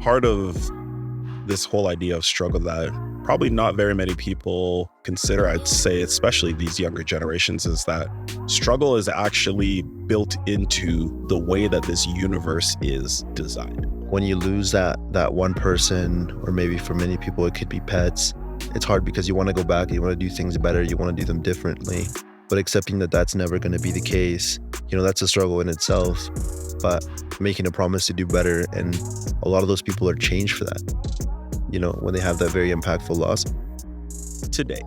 part of this whole idea of struggle that probably not very many people consider, I'd say, especially these younger generations, is that struggle is actually built into the way that this universe is designed. When you lose that one person, or maybe for many people, it could be pets, it's hard because you want to go back, you want to do things better, you want to do them differently. But accepting that that's never going to be the case, that's a struggle in itself. But making a promise to do better, and a lot of those people are changed for that, when they have that very impactful loss. Today,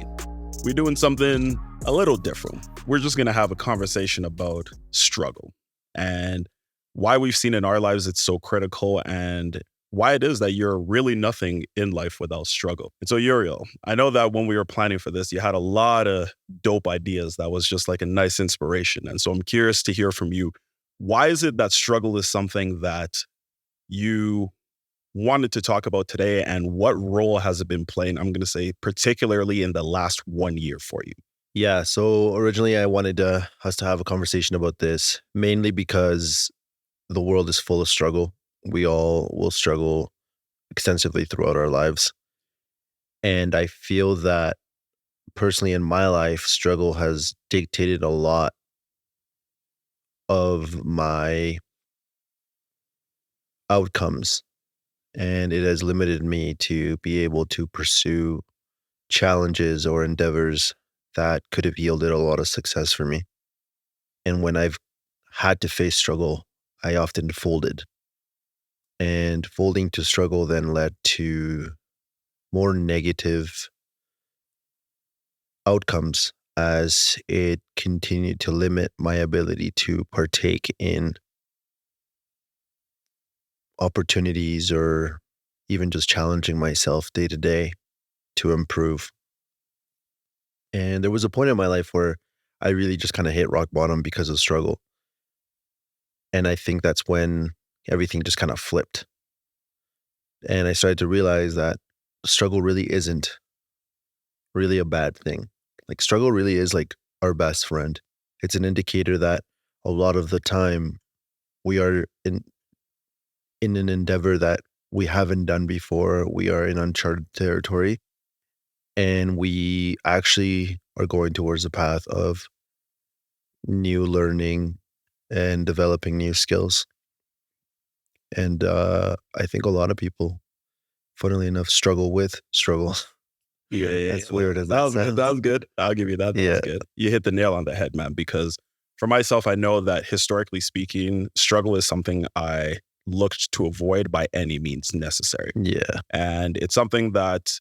we're doing something a little different. We're just going to have a conversation about struggle and why we've seen in our lives it's so critical, and why it is that you're really nothing in life without struggle. And so, Uriel, I know that when we were planning for this, you had a lot of dope ideas that was just like a nice inspiration. And so I'm curious to hear from you. Why is it that struggle is something that you wanted to talk about today, and what role has it been playing, I'm going to say, particularly in the last 1 year for you? Yeah, so originally I wanted us to have a conversation about this, mainly because the world is full of struggle. We all will struggle extensively throughout our lives. And I feel that personally in my life, struggle has dictated a lot of my outcomes. And it has limited me to be able to pursue challenges or endeavors that could have yielded a lot of success for me. And when I've had to face struggle, I often folded. And folding to struggle then led to more negative outcomes as it continued to limit my ability to partake in opportunities, or even just challenging myself day to day to improve. And there was a point in my life where I really just kind of hit rock bottom because of struggle. And I think that's when everything just kind of flipped. And I started to realize that struggle really isn't really a bad thing. Like, struggle really is like our best friend. It's an indicator that a lot of the time we are in an endeavor that we haven't done before. We are in uncharted territory, and we actually are going towards the path of new learning and developing new skills. And I think a lot of people, funnily enough, struggle with struggle. Yeah. That's weird. That was good. I'll give you that. That was good. You hit the nail on the head, man, because for myself, I know that historically speaking, struggle is something I looked to avoid by any means necessary. Yeah. And it's something that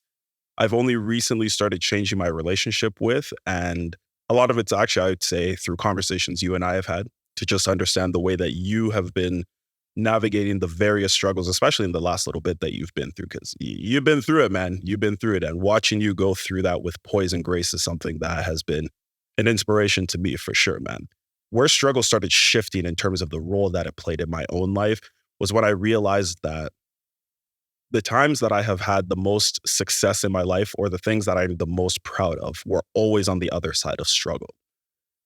I've only recently started changing my relationship with. And a lot of it's actually, I would say, through conversations you and I have had, to just understand the way that you have been navigating the various struggles, especially in the last little bit that you've been through, because you've been through it, man. You've been through it. And watching you go through that with poise and grace is something that has been an inspiration to me for sure, man. Where struggle started shifting in terms of the role that it played in my own life was when I realized that the times that I have had the most success in my life, or the things that I'm the most proud of, were always on the other side of struggle.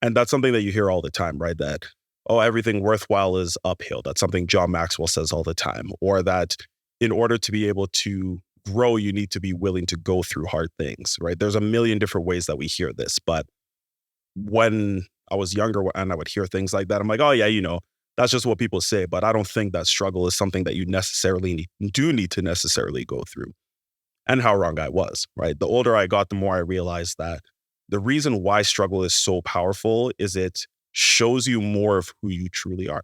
And that's something that you hear all the time, right? That, oh, everything worthwhile is uphill. That's something John Maxwell says all the time. Or that in order to be able to grow, you need to be willing to go through hard things, right? There's a million different ways that we hear this. But when I was younger and I would hear things like that, I'm like, oh yeah, that's just what people say. But I don't think that struggle is something that you necessarily need to necessarily go through. And how wrong I was, right? The older I got, the more I realized that the reason why struggle is so powerful is it shows you more of who you truly are.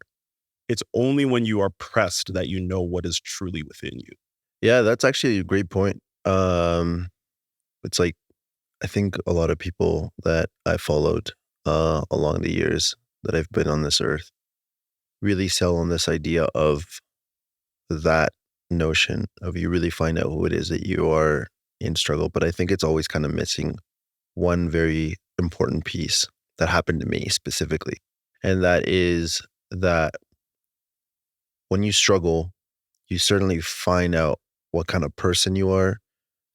It's only when you are pressed that you know what is truly within you. Yeah, that's actually a great point. It's like, I think a lot of people that I followed along the years that I've been on this earth really sell on this idea of that notion of you really find out who it is that you are in struggle. But I think it's always kind of missing one very important piece that happened to me specifically. And that is that when you struggle, you certainly find out what kind of person you are,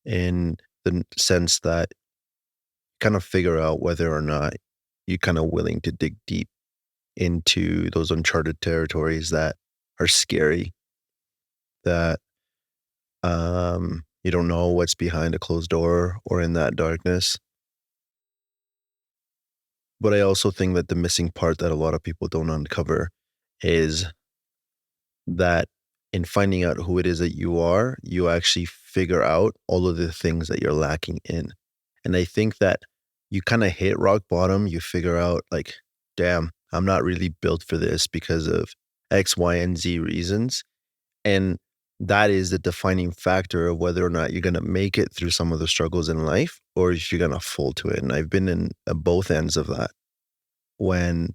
in the sense that you kind of figure out whether or not you're kind of willing to dig deep into those uncharted territories that are scary, that You don't know what's behind a closed door or in that darkness. But I also think that the missing part that a lot of people don't uncover is that in finding out who it is that you are, you actually figure out all of the things that you're lacking in. And I think that you kind of hit rock bottom, you figure out like, damn, I'm not really built for this because of X, Y, and Z reasons. And that is the defining factor of whether or not you're going to make it through some of the struggles in life or if you're going to fall to it. And I've been in both ends of that when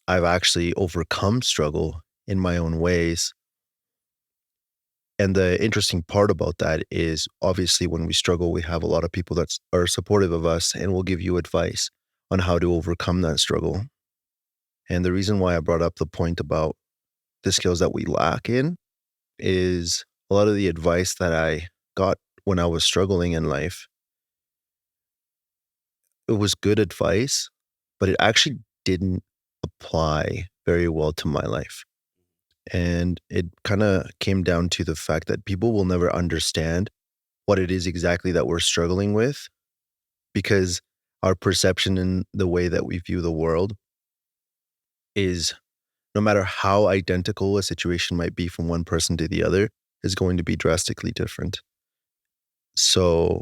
I've actually overcome struggle in my own ways. And the interesting part about that is obviously when we struggle, we have a lot of people that are supportive of us and will give you advice on how to overcome that struggle. And the reason why I brought up the point about the skills that we lack in is a lot of the advice that I got when I was struggling in life. It was good advice, but it actually didn't apply very well to my life. And it kind of came down to the fact that people will never understand what it is exactly that we're struggling with because our perception and the way that we view the world is no matter how identical a situation might be from one person to the other, is going to be drastically different. So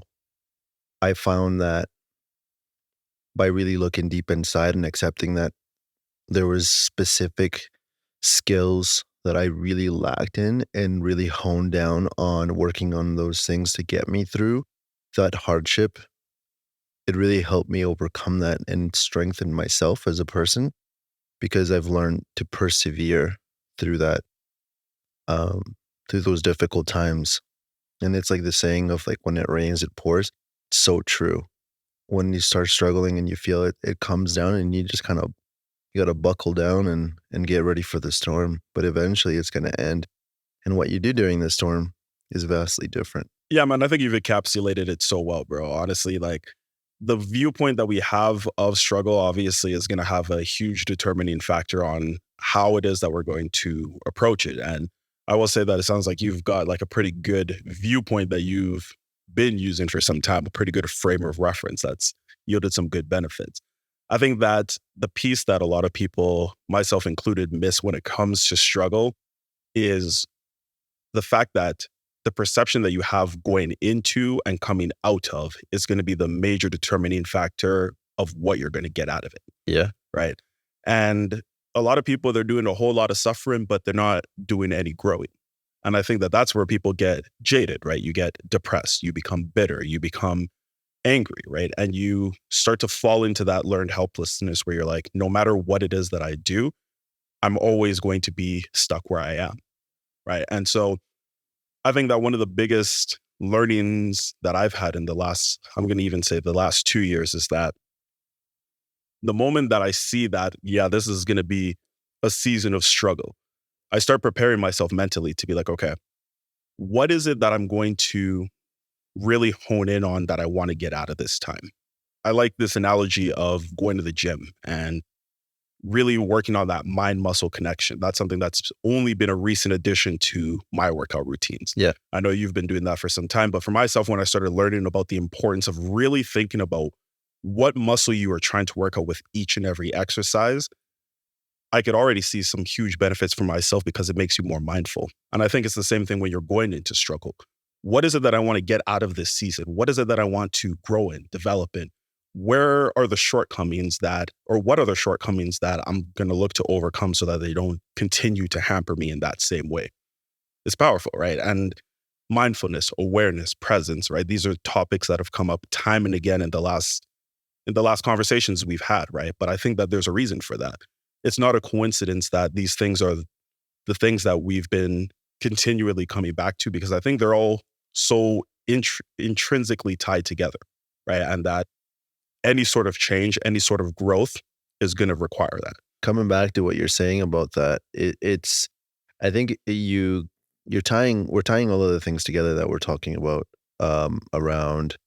I found that by really looking deep inside and accepting that there was specific skills that I really lacked in and really honed down on working on those things to get me through that hardship, it really helped me overcome that and strengthen myself as a person because I've learned to persevere through that, um, through those difficult times. And it's like the saying of like, when it rains, it pours. It's so true. When you start struggling and you feel it, it comes down and you just kind of, you got to buckle down and get ready for the storm. But eventually it's going to end. And what you do during the storm is vastly different. Yeah, man, I think you've encapsulated it so well, bro. Honestly, like the viewpoint that we have of struggle obviously is going to have a huge determining factor on how it is that we're going to approach it. And I will say that it sounds like you've got like a pretty good viewpoint that you've been using for some time, a pretty good frame of reference that's yielded some good benefits. I think that the piece that a lot of people, myself included, miss when it comes to struggle is the fact that the perception that you have going into and coming out of is going to be the major determining factor of what you're going to get out of it. Yeah. Right. And a lot of people, they're doing a whole lot of suffering, but they're not doing any growing. And I think that that's where people get jaded, right? You get depressed, you become bitter, you become angry, right? And you start to fall into that learned helplessness where you're like, no matter what it is that I do, I'm always going to be stuck where I am. Right. And so I think that one of the biggest learnings that I've had in the last, I'm going to even say the last 2 years, is that the moment that I see that, yeah, this is going to be a season of struggle, I start preparing myself mentally to be like, okay, what is it that I'm going to really hone in on that I want to get out of this time? I like this analogy of going to the gym and really working on that mind muscle connection. That's something that's only been a recent addition to my workout routines. Yeah. I know you've been doing that for some time, but for myself, when I started learning about the importance of really thinking about what muscle you are trying to work out with each and every exercise, I could already see some huge benefits for myself because it makes you more mindful. And I think it's the same thing when you're going into struggle. What is it that I want to get out of this season? What is it that I want to grow in, develop in? Where are the shortcomings that, or what are the shortcomings that I'm going to look to overcome so that they don't continue to hamper me in that same way? It's powerful, right? And mindfulness, awareness, presence, right? These are topics that have come up time and again in the last conversations we've had, right? But I think that there's a reason for that. It's not a coincidence that these things are the things that we've been continually coming back to, because I think they're all so intrinsically tied together, right? And that any sort of change, any sort of growth is going to require that. Coming back to what you're saying about that, it's I think we're tying all of the things together that we're talking about around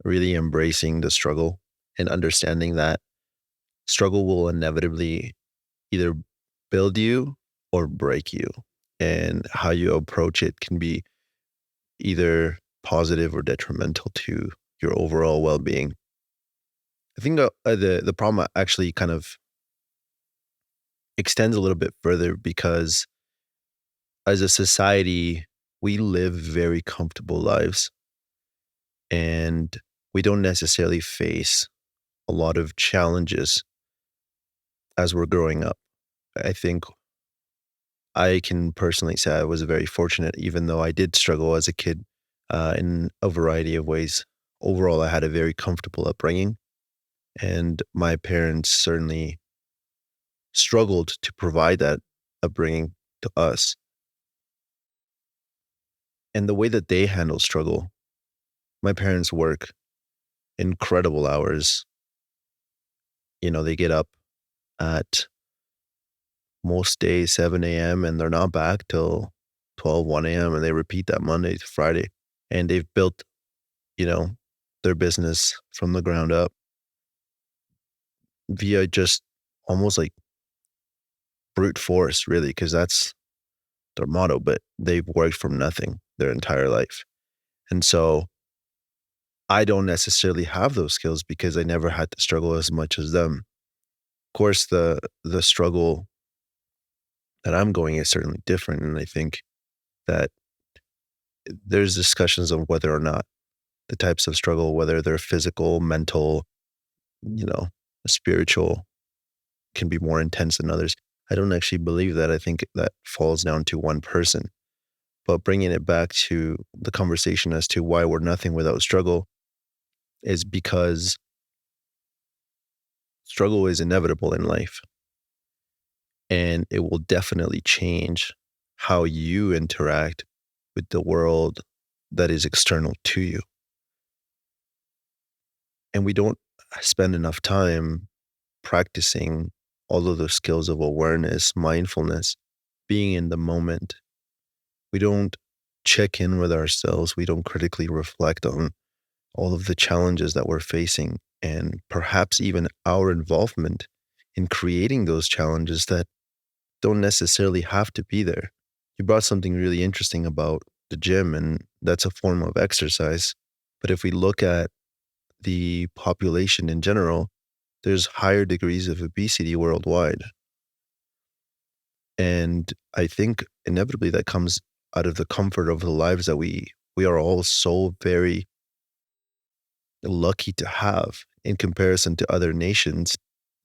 really embracing the struggle and understanding that struggle will inevitably either build you or break you. And how you approach it can be either positive or detrimental to your overall well-being. I think the problem actually kind of extends a little bit further because as a society, we live very comfortable lives and we don't necessarily face a lot of challenges as we're growing up. I think I can personally say I was very fortunate, even though I did struggle as a kid in a variety of ways. Overall, I had a very comfortable upbringing, and my parents certainly struggled to provide that upbringing to us. And the way that they handle struggle, my parents work incredible hours. They get up at most days 7 a.m. and they're not back till 12, 1 a.m. and they repeat that Monday to Friday. And they've built, you know, their business from the ground up via just almost like brute force, really, because that's their motto, but they've worked from nothing their entire life. And so I don't necessarily have those skills because I never had to struggle as much as them. Of course, the struggle that I'm going is certainly different. And I think that there's discussions on whether or not the types of struggle, whether they're physical, mental, you know, spiritual, can be more intense than others. I don't actually believe that. I think that falls down to one person. But bringing it back to the conversation as to why we're nothing without struggle is because struggle is inevitable in life. And it will definitely change how you interact with the world that is external to you. And we don't spend enough time practicing all of those skills of awareness, mindfulness, being in the moment. We don't check in with ourselves. We don't critically reflect on all of the challenges that we're facing and perhaps even our involvement in creating those challenges that don't necessarily have to be there. You brought something really interesting about the gym, and that's a form of exercise. But if we look at the population in general, there's higher degrees of obesity worldwide. And I think inevitably that comes out of the comfort of the lives that we are all so very lucky to have in comparison to other nations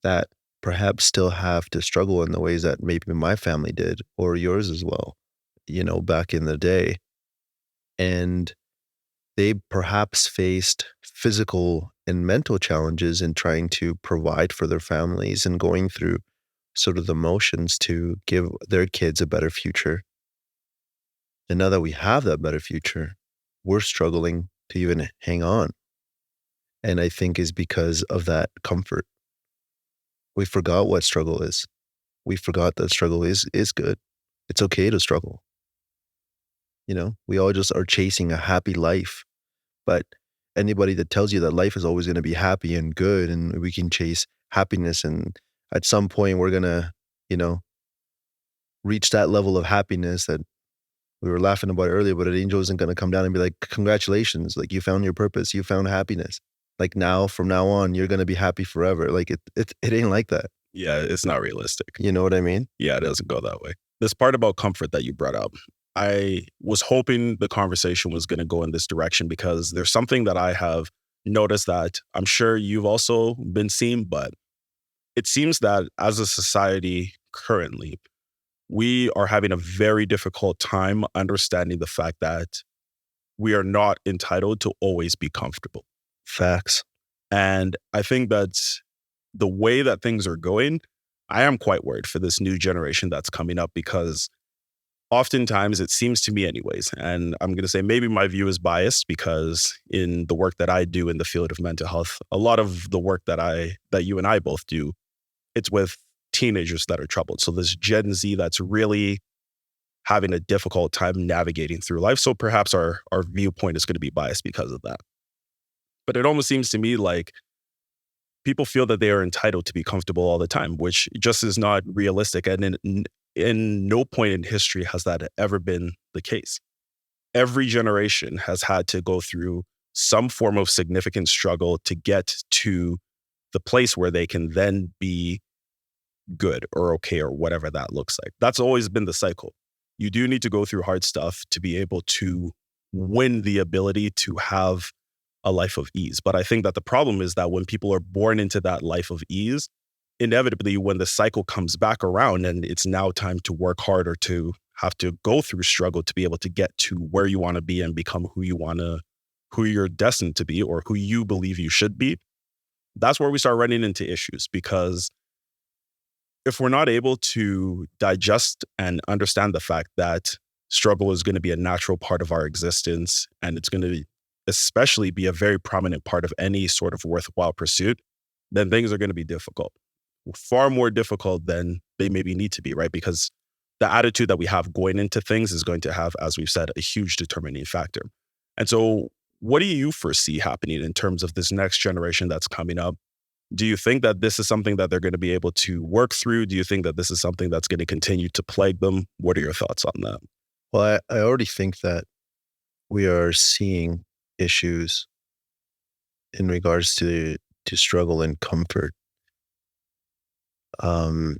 that perhaps still have to struggle in the ways that maybe my family did or yours as well, back in the day. And they perhaps faced physical and mental challenges in trying to provide for their families and going through sort of the motions to give their kids a better future. And now that we have that better future, we're struggling to even hang on. And I think is because of that comfort. We forgot what struggle is. We forgot that struggle is good. It's okay to struggle. We all just are chasing a happy life. But anybody that tells you that life is always going to be happy and good and we can chase happiness and at some point we're going to, you know, reach that level of happiness that we were laughing about earlier, but an angel isn't going to come down and be like, congratulations, like you found your purpose, you found happiness. Like now, from now on, you're going to be happy forever. Like it ain't like that. Yeah, it's not realistic. You know what I mean? Yeah, it doesn't go that way. This part about comfort that you brought up, I was hoping the conversation was going to go in this direction because there's something that I have noticed that I'm sure you've also been seeing, but it seems that as a society currently, we are having a very difficult time understanding the fact that we are not entitled to always be comfortable. Facts. And I think that the way that things are going, I am quite worried for this new generation that's coming up because oftentimes it seems to me anyways, and I'm going to say maybe my view is biased because in the work that I do in the field of mental health, a lot of the work that you and I both do, it's with teenagers that are troubled. So this Gen Z that's really having a difficult time navigating through life. So perhaps our viewpoint is going to be biased because of that. But it almost seems to me like people feel that they are entitled to be comfortable all the time, which just is not realistic. And in no point in history has that ever been the case. every generation has had to go through some form of significant struggle to get to the place where they can then be good or okay or whatever that looks like. That's always been the cycle. You do need to go through hard stuff to be able to win the ability to have a life of ease. But I think that the problem is that when people are born into that life of ease, inevitably when the cycle comes back around and it's now time to work harder, to have to go through struggle to be able to get to where you want to be and become who you're destined to be or who you believe you should be, that's where we start running into issues. Because if we're not able to digest and understand the fact that struggle is going to be a natural part of our existence, and it's going to especially be a very prominent part of any sort of worthwhile pursuit, then things are going to be difficult, far more difficult than they maybe need to be, right? Because the attitude that we have going into things is going to have, as we've said, a huge determining factor. And so what do you foresee happening in terms of this next generation that's coming up? Do you think that this is something that they're going to be able to work through? Do you think that this is something that's going to continue to plague them? What are your thoughts on that? Well, I already think that we are seeing issues in regards to struggle and comfort. Um,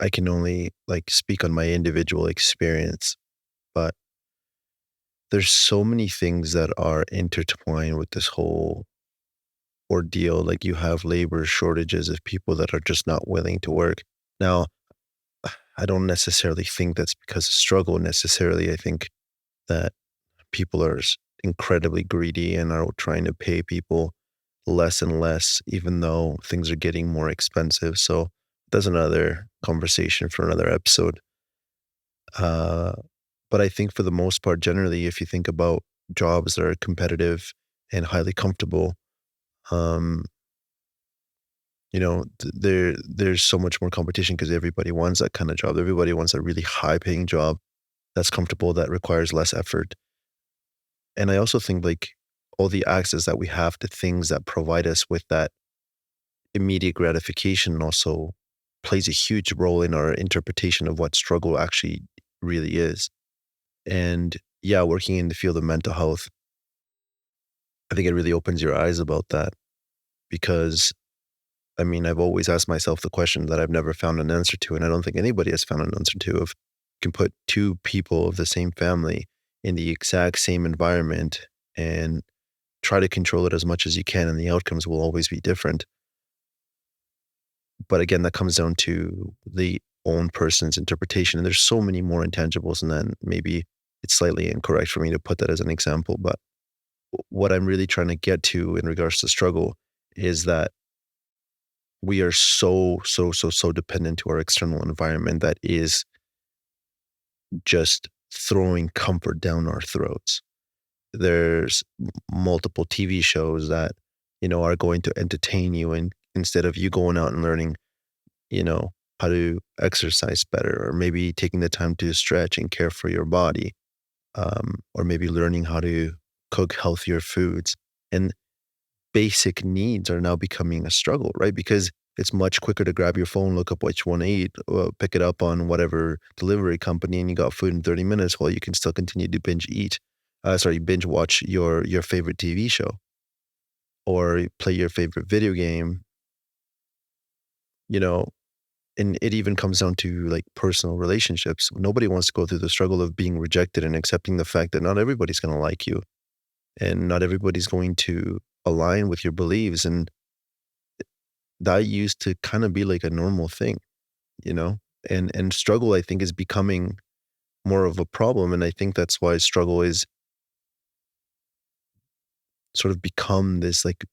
I can only like speak on my individual experience, but there's so many things that are intertwined with this whole ordeal. Like you have labor shortages of people that are just not willing to work. Now, I don't necessarily think that's because of struggle necessarily. I think that people are incredibly greedy and are trying to pay people less and less, even though things are getting more expensive. So that's another conversation for another episode. Uh, but I think for the most part, generally, if you think about jobs that are competitive and highly comfortable, um, there's so much more competition because everybody wants that kind of job. Everybody wants a really high paying job that's comfortable, that requires less effort. And I also think like all the access that we have to things that provide us with that immediate gratification also plays a huge role in our interpretation of what struggle actually really is. And yeah, working in the field of mental health, I think it really opens your eyes about that because I mean, I've always asked myself the question that I've never found an answer to, and I don't think anybody has found an answer to of you can put two people of the same family in the exact same environment and try to control it as much as you can, and the outcomes will always be different. But again, that comes down to the own person's interpretation. And there's so many more intangibles, and then maybe it's slightly incorrect for me to put that as an example. But what I'm really trying to get to in regards to struggle is that we are so dependent to our external environment that is just throwing comfort down our throats. There's multiple TV shows that, are going to entertain you. And instead of you going out and learning, how to exercise better, or maybe taking the time to stretch and care for your body, or maybe learning how to cook healthier foods. And basic needs are now becoming a struggle, right? Because it's much quicker to grab your phone, look up what you want to eat, pick it up on whatever delivery company, and you got food in 30 minutes while you can still continue to binge watch your favorite TV show or play your favorite video game, you know, and it even comes down to like personal relationships. Nobody wants to go through the struggle of being rejected and accepting the fact that not everybody's going to like you and not everybody's going to align with your beliefs. And that used to kind of be like a normal thing, you know? And struggle, I think, is becoming more of a problem. And I think that's why struggle is sort of become this like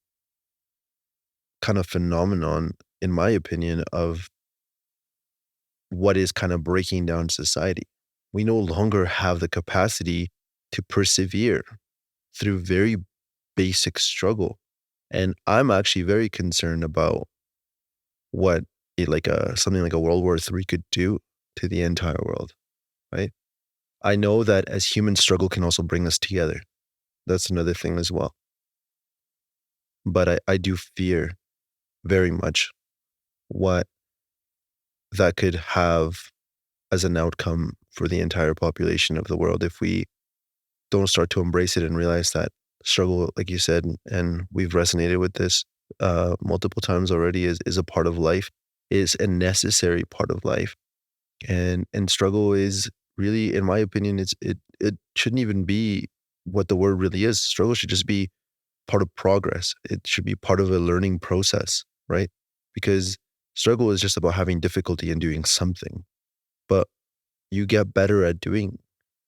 kind of phenomenon, in my opinion, of what is kind of breaking down society. We no longer have the capacity to persevere through very basic struggle. And I'm actually very concerned about what something like a World War III could do to the entire world, right? I know that as human struggle can also bring us together. That's another thing as well. But I do fear very much what that could have as an outcome for the entire population of the world if we don't start to embrace it and realize that struggle, like you said, and we've resonated with this multiple times already, is a part of life, is a necessary part of life. And struggle is really, in my opinion, it shouldn't even be what the word really is. Struggle should just be part of progress. It should be part of a learning process, right? Because struggle is just about having difficulty in doing something. But you get better at doing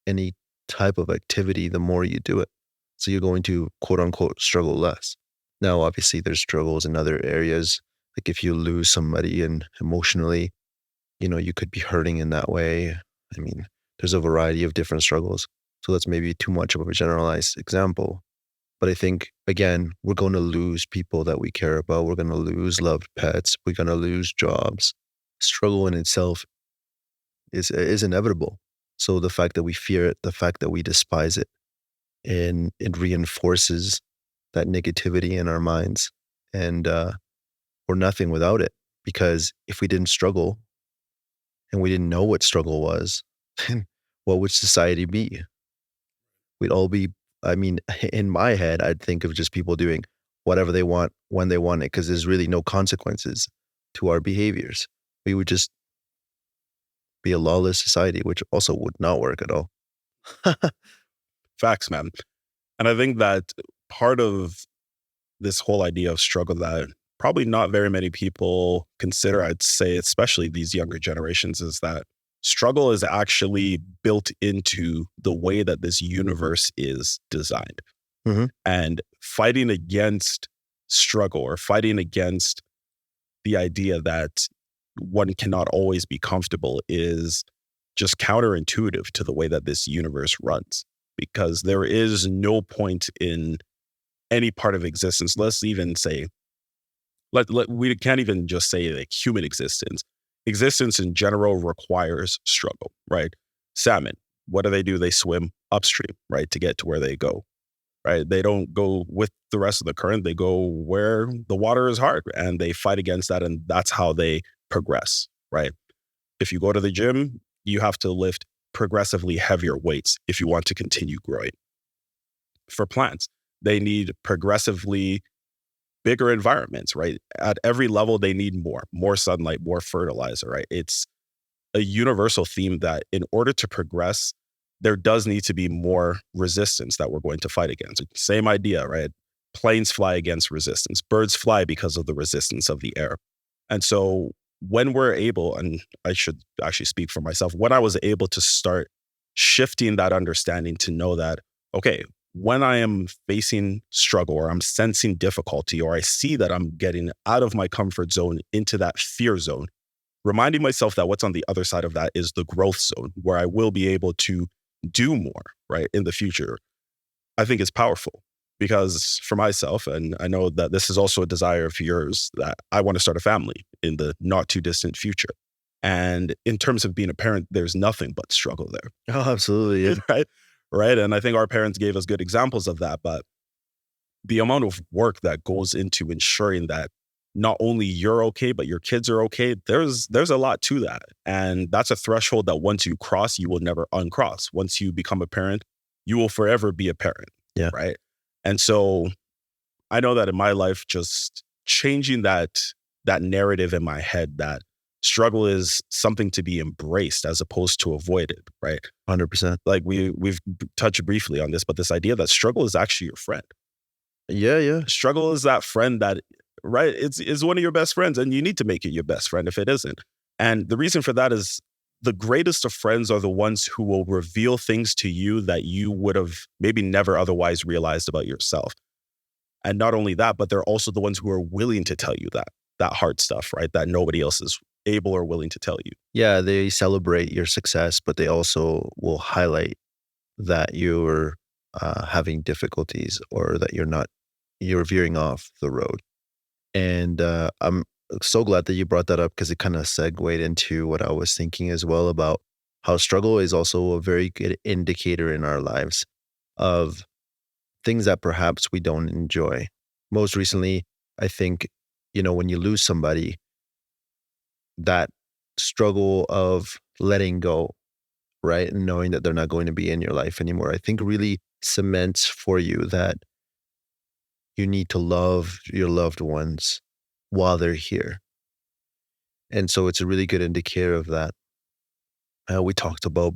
any type of activity the more you do it. So you're going to quote unquote struggle less. Now, obviously, there's struggles in other areas. Like if you lose somebody and emotionally, you could be hurting in that way. I mean, there's a variety of different struggles. So that's maybe too much of a generalized example. But I think, again, we're going to lose people that we care about. We're going to lose loved pets. We're going to lose jobs. Struggle in itself is inevitable. So the fact that we fear it, the fact that we despise it, and it reinforces that negativity in our minds. And we're nothing without it. Because if we didn't struggle and we didn't know what struggle was, then what would society be? We'd all be, I mean, in my head, I'd think of just people doing whatever they want when they want it because there's really no consequences to our behaviors. We would just be a lawless society, which also would not work at all. Facts, man. And I think that part of this whole idea of struggle that probably not very many people consider, I'd say, especially these younger generations, is that struggle is actually built into the way that this universe is designed. Mhm. And fighting against struggle or fighting against the idea that one cannot always be comfortable is just counterintuitive to the way that this universe runs. Because there is no point in any part of existence, let's even say, we can't even just say like human existence. Existence in general requires struggle, right? Salmon, what do? They swim upstream, right, to get to where they go, right? They don't go with the rest of the current. They go where the water is hard and they fight against that. And that's how they progress, right? If you go to the gym, you have to lift progressively heavier weights if you want to continue growing. For plants, they need progressively bigger environments, right? At every level, they need more sunlight, more fertilizer, right? It's a universal theme that in order to progress, there does need to be more resistance that we're going to fight against. Same idea, right? Planes fly against resistance. Birds fly because of the resistance of the air. And so when we're able, and I should actually speak for myself, when I was able to start shifting that understanding to know that, okay, when I am facing struggle or I'm sensing difficulty or I see that I'm getting out of my comfort zone into that fear zone, reminding myself that what's on the other side of that is the growth zone where I will be able to do more, right, in the future, I think is powerful. Because for myself, and I know that this is also a desire of yours, that I want to start a family in the not too distant future. And in terms of being a parent, there's nothing but struggle there. Oh, absolutely. Yeah. Right? Right. And I think our parents gave us good examples of that. But the amount of work that goes into ensuring that not only you're okay, but your kids are okay, there's a lot to that. And that's a threshold that once you cross, you will never uncross. Once you become a parent, you will forever be a parent. Yeah. Right. And so I know that in my life, just changing that narrative in my head that struggle is something to be embraced as opposed to avoided, right? 100%. Like we've touched briefly on this, but this idea that struggle is actually your friend. Yeah, yeah. Struggle is that friend that, right, it's one of your best friends, and you need to make it your best friend if it isn't. And the reason for that is the greatest of friends are the ones who will reveal things to you that you would have maybe never otherwise realized about yourself. And not only that, but they're also the ones who are willing to tell you that hard stuff, right? That nobody else is able or willing to tell you. Yeah, they celebrate your success, but they also will highlight that you're having difficulties or that you're veering off the road. And I'm so glad that you brought that up because it kind of segued into what I was thinking as well about how struggle is also a very good indicator in our lives of things that perhaps we don't enjoy. Most recently, I think, when you lose somebody, that struggle of letting go right? And knowing that they're not going to be in your life anymore, I think really cements for you that you need to love your loved ones while they're here. And so it's a really good indicator of that. We talked about,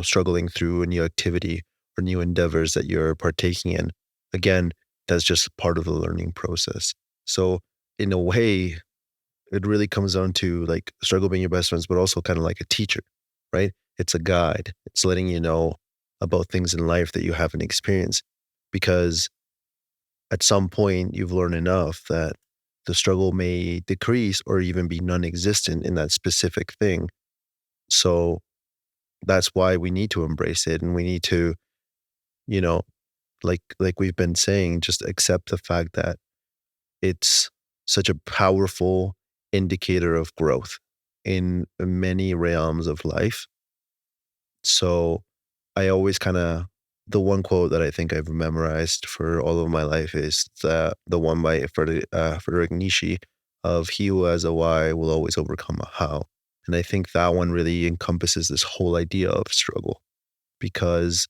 struggling through a new activity or new endeavors that you're partaking in. Again, that's just part of the learning process. So in a way, it really comes down to like struggle being your best friends, but also kind of like a teacher, right? It's a guide. It's letting you know about things in life that you haven't experienced because at some point you've learned enough that the struggle may decrease or even be non-existent in that specific thing. So that's why we need to embrace it and we need to, you know, like we've been saying, just accept the fact that it's such a powerful indicator of growth in many realms of life. So I always kind of the one quote that I think I've memorized for all of my life is the one by Friedrich Nietzsche of "He who has a why will always overcome a how." And I think that one really encompasses this whole idea of struggle because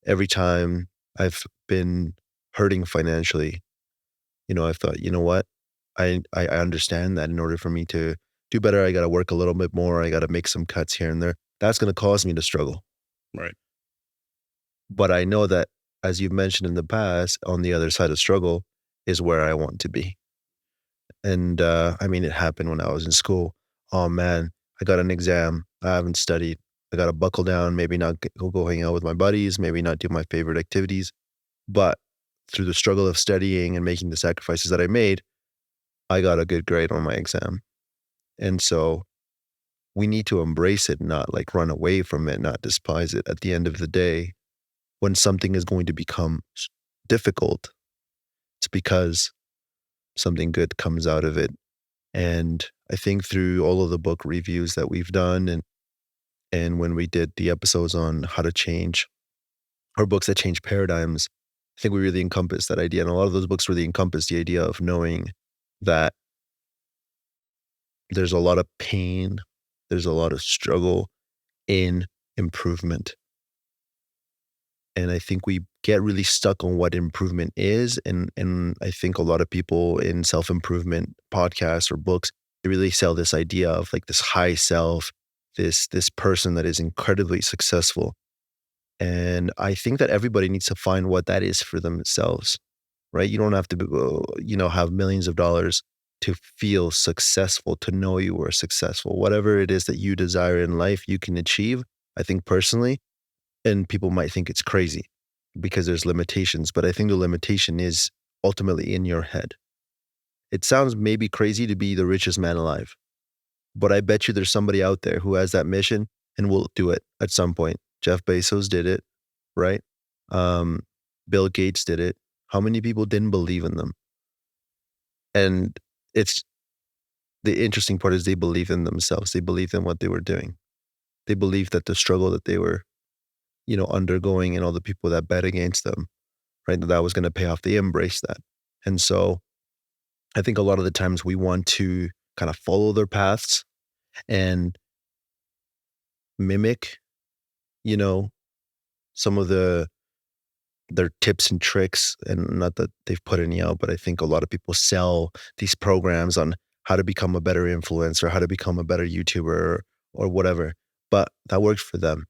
every time I've been hurting financially, I've thought, you know what? I understand that in order for me to do better, I got to work a little bit more. I got to make some cuts here and there. That's going to cause me to struggle. Right. But I know that, as you've mentioned in the past, on the other side of struggle is where I want to be. And I mean, it happened when I was in school. Oh man, I got an exam. I haven't studied. I got to buckle down, maybe not go hang out with my buddies, maybe not do my favorite activities. But through the struggle of studying and making the sacrifices that I made, I got a good grade on my exam. And so we need to embrace it, not like run away from it, not despise it. At the end of the day, when something is going to become difficult, it's because something good comes out of it. And I think through all of the book reviews that we've done and when we did the episodes on how to change or books that change paradigms, I think we really encompass that idea. And a lot of those books really encompass the idea of knowing that there's a lot of pain, there's a lot of struggle in improvement. And I think we get really stuck on what improvement is. And I think a lot of people in self-improvement podcasts or books, they really sell this idea of like this high self, this person that is incredibly successful. And I think that everybody needs to find what that is for themselves, right? You don't have to, have millions of dollars to feel successful, to know you are successful. Whatever it is that you desire in life, you can achieve. I think personally, and people might think it's crazy because there's limitations, but I think the limitation is ultimately in your head. It sounds maybe crazy to be the richest man alive, but I bet you there's somebody out there who has that mission and will do it at some point. Jeff Bezos did it, right? Um, Bill Gates did it. How many people didn't believe in them? And it's the interesting part is they believe in themselves. They believed in what they were doing. They believed that the struggle that they were undergoing and all the people that bet against them, right? That was going to pay off. They embraced that. And so I think a lot of the times we want to kind of follow their paths and mimic, some of their tips and tricks. And not that they've put any out, but I think a lot of people sell these programs on how to become a better influencer, how to become a better YouTuber or whatever. But that worked for them,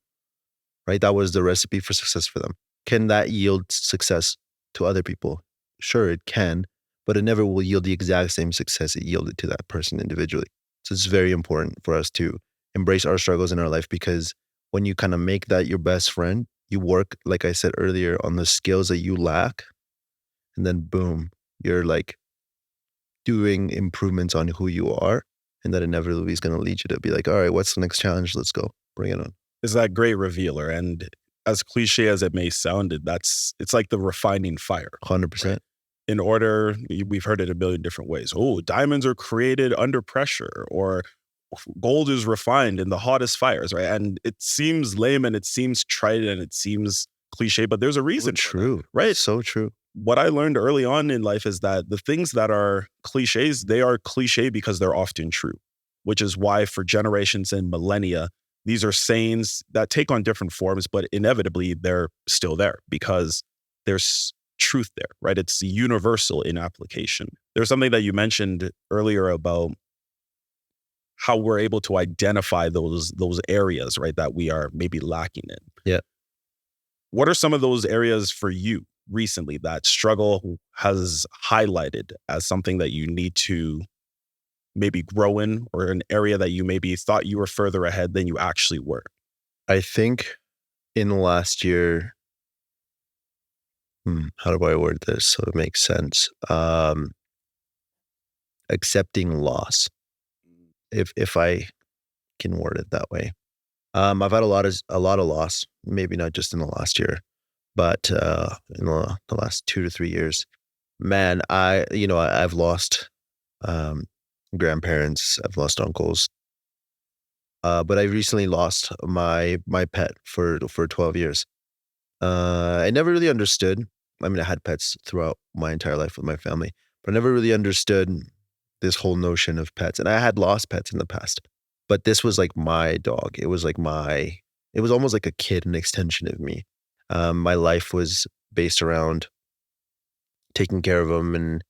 right? That was the recipe for success for them. Can that yield success to other people? Sure, it can, but it never will yield the exact same success it yielded to that person individually. So it's very important for us to embrace our struggles in our life because when you kind of make that your best friend, you work, like I said earlier, on the skills that you lack, and then boom, you're like doing improvements on who you are. And that inevitably is going to lead you to be like, all right, what's the next challenge? Let's go. Bring it on. Is that great revealer. And as cliche as it may sound, it's like the refining fire. 100%. Right? In order, we've heard it a million different ways. Oh, diamonds are created under pressure, or gold is refined in the hottest fires, right? And it seems lame and it seems trite and it seems cliche, but there's a reason. So true. For that, right? So true. What I learned early on in life is that the things that are cliches, they are cliche because they're often true, which is why for generations and millennia, these are sayings that take on different forms, but inevitably they're still there because there's truth there, right? It's universal in application. There's something that you mentioned earlier about how we're able to identify those areas, right, that we are maybe lacking in. Yeah. What are some of those areas for you recently that struggle has highlighted as something that you need to maybe grow in, or an area that you maybe thought you were further ahead than you actually were? I think in the last year, how do I word this so it makes sense? Accepting loss, if I can word it that way. I've had a lot of loss, maybe not just in the last year, but in the last 2 to 3 years. Man, I've lost um, grandparents, I've lost uncles, but I recently lost my pet for 12 years. I never really understood. I mean, I had pets throughout my entire life with my family, but I never really understood this whole notion of pets. And I had lost pets in the past, but this was like my dog. It was almost like a kid, an extension of me. My life was based around taking care of them,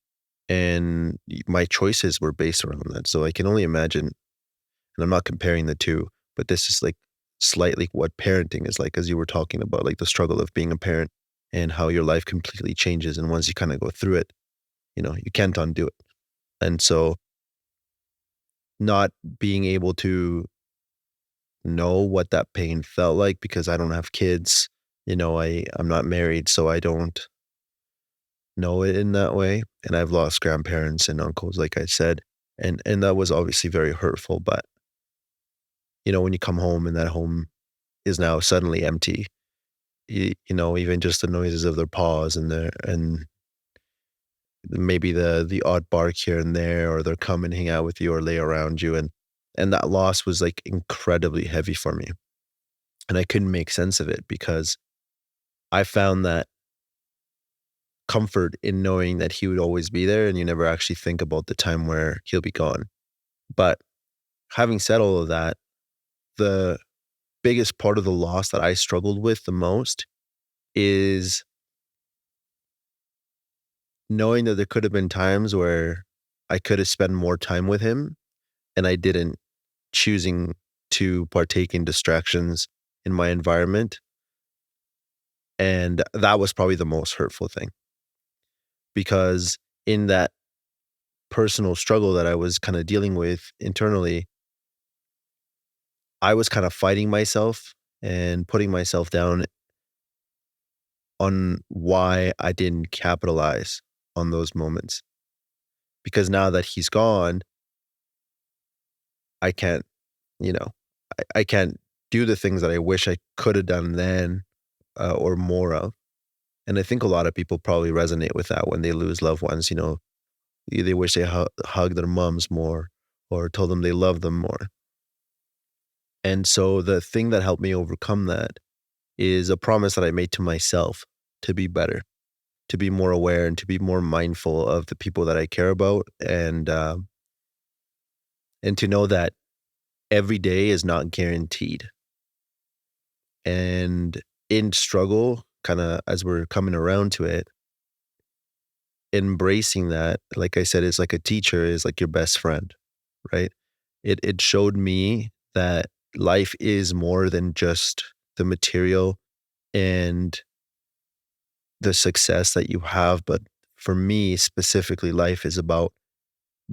and my choices were based around that. So I can only imagine, and I'm not comparing the two, but this is like slightly what parenting is like, as you were talking about, like the struggle of being a parent and how your life completely changes. And once you kind of go through it, you can't undo it. And so not being able to know what that pain felt like because I don't have kids, I'm not married, so I don't know it in that way. And I've lost grandparents and uncles, like I said. And that was obviously very hurtful. But, when you come home and that home is now suddenly empty, even just the noises of their paws and maybe the odd bark here and there, or they'll come and hang out with you or lay around you. And that loss was like incredibly heavy for me. And I couldn't make sense of it because I found that comfort in knowing that he would always be there, and you never actually think about the time where he'll be gone. But having said all of that, the biggest part of the loss that I struggled with the most is knowing that there could have been times where I could have spent more time with him and I didn't, choosing to partake in distractions in my environment. And that was probably the most hurtful thing, because in that personal struggle that I was kind of dealing with internally, I was kind of fighting myself and putting myself down on why I didn't capitalize on those moments. Because now that he's gone, I can't, you know, I can't do the things that I wish I could have done then, or more of. And I think a lot of people probably resonate with that when they lose loved ones. They wish they hugged their moms more or told them they love them more. And so the thing that helped me overcome that is a promise that I made to myself to be better, to be more aware, and to be more mindful of the people that I care about, and to know that every day is not guaranteed. And in struggle, kind of as we're coming around to it, embracing that, like I said, is like a teacher is like your best friend, right? It showed me that life is more than just the material and the success that you have. But for me specifically, life is about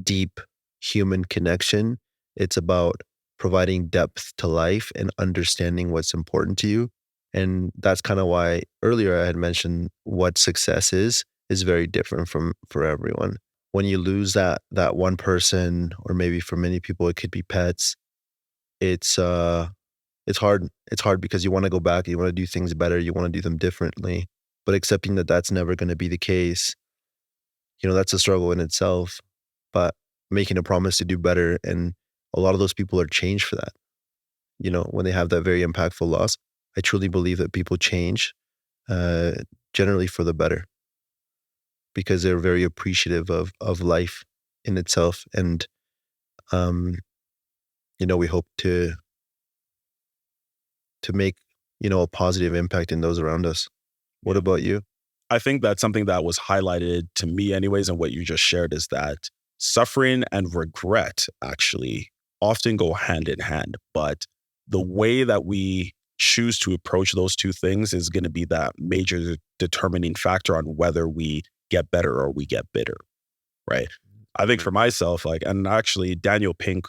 deep human connection. It's about providing depth to life and understanding what's important to you. And that's kind of why earlier I had mentioned what success is very different for everyone. When you lose that one person, or maybe for many people it could be pets, it's it's hard. It's hard because you want to go back, you want to do things better, you want to do them differently. But accepting that that's never going to be the case, that's a struggle in itself. But making a promise to do better, and a lot of those people are changed for that. When they have that very impactful loss, I truly believe that people change, uh, generally for the better, because they're very appreciative of life in itself. And, we hope to to make, a positive impact in those around us. What Yeah. about you? I think that's something that was highlighted to me anyways, and what you just shared is that suffering and regret actually often go hand in hand. But the way that we choose to approach those two things is going to be that major determining factor on whether we get better or we get bitter, right? I think for myself, and actually Daniel Pink,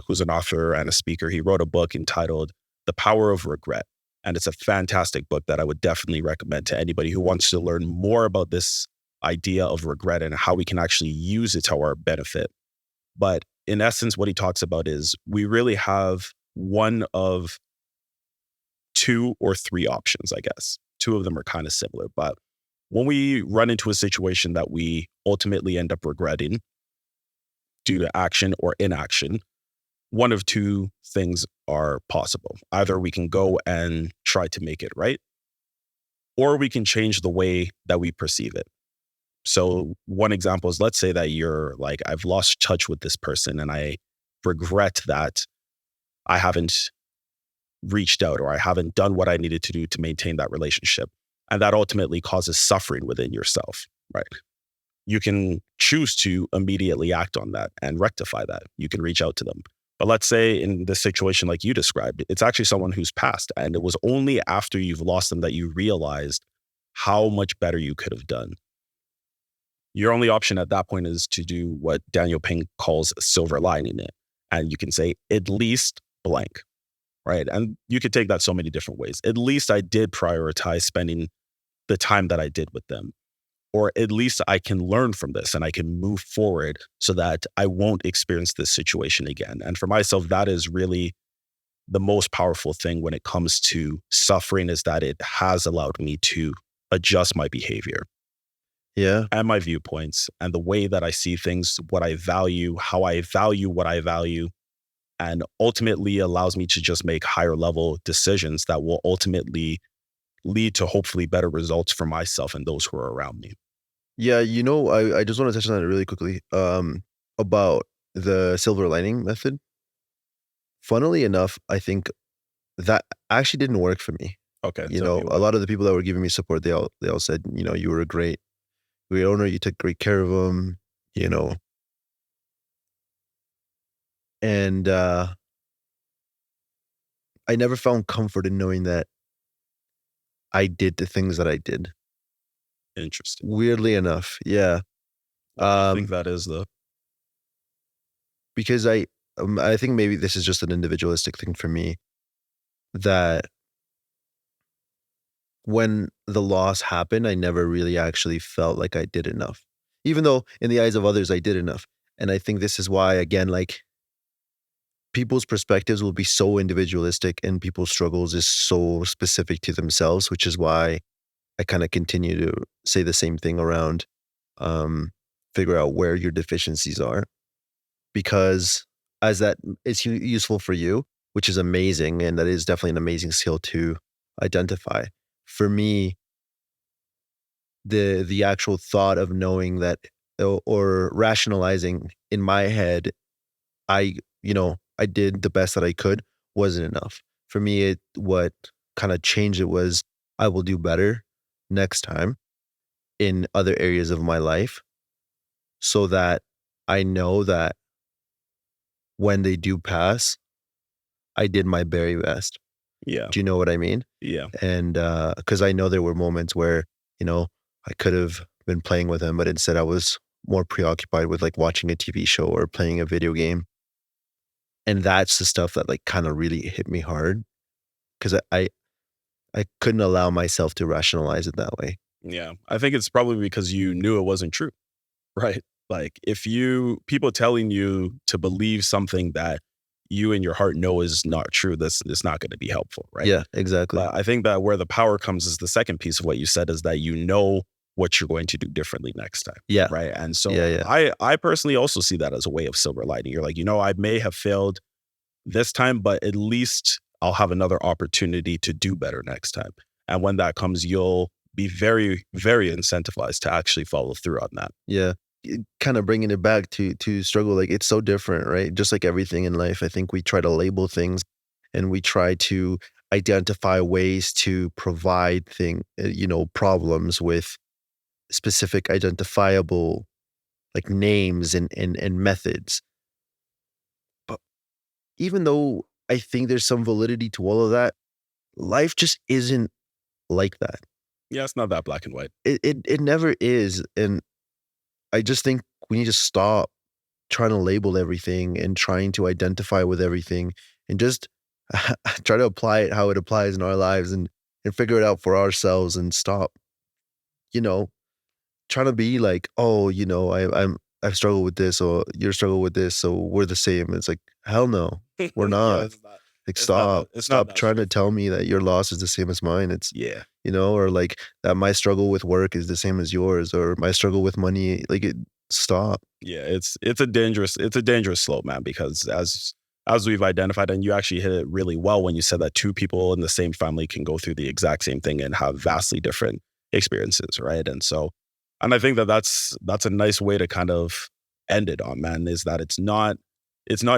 who's an author and a speaker, he wrote a book entitled The Power of Regret. And it's a fantastic book that I would definitely recommend to anybody who wants to learn more about this idea of regret and how we can actually use it to our benefit. But in essence, what he talks about is we really have one of two or three options, I guess. Two of them are kind of similar. But when we run into a situation that we ultimately end up regretting due to action or inaction, one of two things are possible. Either we can go and try to make it right, or we can change the way that we perceive it. So one example is, let's say that you're like, I've lost touch with this person and I regret that I haven't reached out or I haven't done what I needed to do to maintain that relationship. And that ultimately causes suffering within yourself, right? You can choose to immediately act on that and rectify that. You can reach out to them. But let's say in this situation, like you described, it's actually someone who's passed. And it was only after you've lost them that you realized how much better you could have done. Your only option at that point is to do what Daniel Pink calls a silver lining it. And you can say, at least blank, right? And you could take that so many different ways. At least I did prioritize spending the time that I did with them. Or at least I can learn from this and I can move forward so that I won't experience this situation again. And for myself, that is really the most powerful thing when it comes to suffering, is that it has allowed me to adjust my behavior. Yeah. And my viewpoints and the way that I see things, what I value, how I value what I value, and ultimately allows me to just make higher level decisions that will ultimately lead to hopefully better results for myself and those who are around me. Yeah, I just want to touch on that really quickly. About the silver lining method. Funnily enough, I think that actually didn't work for me. Okay. Tell me A why. lot of the people that were giving me support, they all said, you were a great owner, you took great care of them, you know. And I never found comfort in knowing that I did the things that I did. Interesting. Weirdly enough, yeah. Why do you think Um, that is, though? because I think maybe this is just an individualistic thing for me, that when the loss happened, I never really actually felt like I did enough, even though in the eyes of others I did enough. And I think this is why, again, like, people's perspectives will be so individualistic and people's struggles is so specific to themselves, which is why I kind of continue to say the same thing around um, figure out where your deficiencies are, because as that is useful for you, which is amazing, and that is definitely an amazing skill to identify. For me, the actual thought of knowing that, or rationalizing in my head, I I did the best that I could, wasn't enough. For me, what kind of changed it was, I will do better next time in other areas of my life, so that I know that when they do pass, I did my very best. Yeah. Do you know what I mean? Yeah. And because I know there were moments where, I could have been playing with him, but instead I was more preoccupied with like watching a TV show or playing a video game. And that's the stuff that like kind of really hit me hard, because I couldn't allow myself to rationalize it that way. Yeah. I think it's probably because you knew it wasn't true, right? Like if people telling you to believe something that you in your heart know is not true, that's not going to be helpful, right? Yeah, exactly. But I think that where the power comes is the second piece of what you said, is that you know what you're going to do differently next time. Yeah. Right. And so Yeah, yeah. I personally also see that as a way of silver lining. You're like, I may have failed this time, but at least I'll have another opportunity to do better next time. And when that comes, you'll be very, very incentivized to actually follow through on that. Yeah. Kind of bringing it back to struggle, like, it's so different, right? Just like everything in life, I think we try to label things and we try to identify ways to provide problems with specific identifiable like names and methods. But even though I think there's some validity to all of that, life just isn't like that. Yeah, it's not that black and white. It never is. And I just think we need to stop trying to label everything and trying to identify with everything and just try to apply it how it applies in our lives and figure it out for ourselves and stop, you know, trying to be like, oh, I've struggled with this or you're struggled with this, so we're the same. It's like, hell no, we're Yeah, not. it's not. Like, It's not stop. that. It's not Stop that trying to tell straightforward. me that your loss is the same as mine. It's, Yeah. or like that my struggle with work is the same as yours or my struggle with money. Stop. Yeah, it's a dangerous slope, man, because as we've identified, and you actually hit it really well when you said that two people in the same family can go through the exact same thing and have vastly different experiences, right? And I think that that's a nice way to kind of end it on, man, is that it's not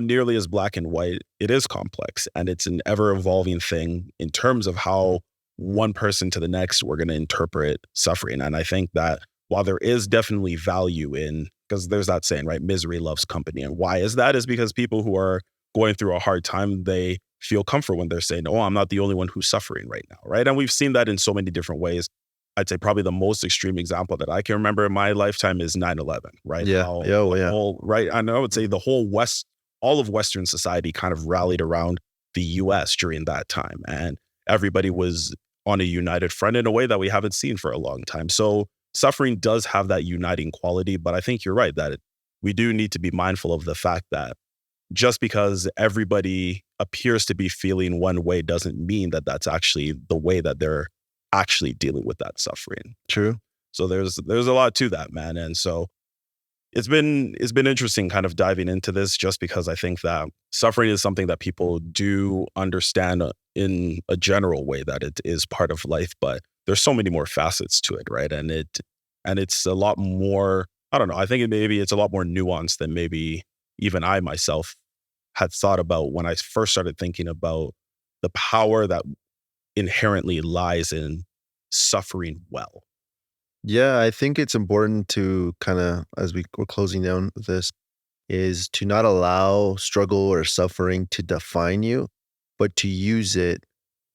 nearly as black and white. It is complex, and it's an ever evolving thing in terms of how one person to the next we're going to interpret suffering. And I think that while there is definitely value in, because there's that saying, right? Misery loves company. And why is that? Is because people who are going through a hard time, they feel comfort when they're saying, oh, I'm not the only one who's suffering right now, right? And we've seen that in so many different ways. I'd say probably the most extreme example that I can remember in my lifetime is 9/11, right? Yeah. How Yeah. Well, the yeah. whole, right? And I would say the whole all of Western society kind of rallied around the US during that time. And everybody was on a united front in a way that we haven't seen for a long time. So suffering does have that uniting quality, but I think you're right that we do need to be mindful of the fact that just because everybody appears to be feeling one way doesn't mean that that's actually the way that they're actually dealing with that suffering. True. So there's a lot to that, man. And so it's been interesting kind of diving into this, just because I think that suffering is something that people do understand in a general way, that it is part of life, but there's so many more facets to it, right? And it's a lot more, I don't know, I think maybe it's a lot more nuanced than maybe even I myself had thought about when I first started thinking about the power that inherently lies in suffering well. Yeah, I think it's important to kind of, as we're closing down this, is to not allow struggle or suffering to define you, but to use it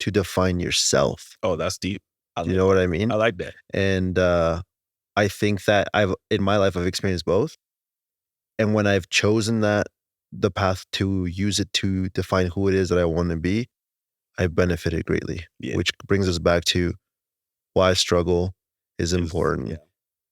to define yourself. Oh, that's deep. I You like know what that. I mean? I like that. And I think that in my life, I've experienced both. And when I've chosen the path to use it to define who it is that I want to be, I've benefited greatly, Yeah. which brings us back to why struggle is important, Yeah.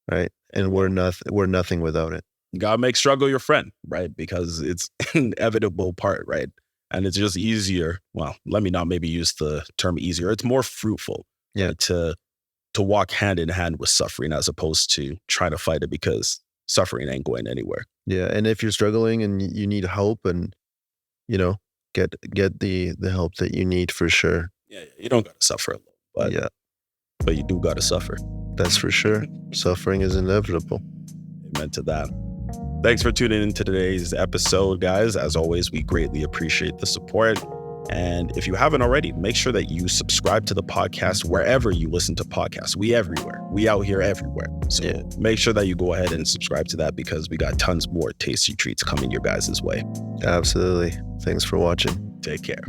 right? And we're nothing without it. You gotta make struggle your friend, right? Because it's an inevitable part, right? And it's just easier. Well, let me not maybe use the term easier. It's more fruitful, Yeah. right, to walk hand in hand with suffering as opposed to trying to fight it, because suffering ain't going anywhere. Yeah. And if you're struggling and you need help and, you know, get the help that you need for sure. Yeah, you don't gotta suffer alone, but Yeah, but you do gotta suffer. that's for sure. Suffering is inevitable. Amen to that. Thanks for tuning into today's episode, guys. As always, we greatly appreciate the support. And if you haven't already, make sure that you subscribe to the podcast wherever you listen to podcasts. We everywhere. We out here everywhere. So Yeah. make sure that you go ahead and subscribe to that, because we got tons more tasty treats coming your guys' way. Absolutely. Thanks for watching. Take care.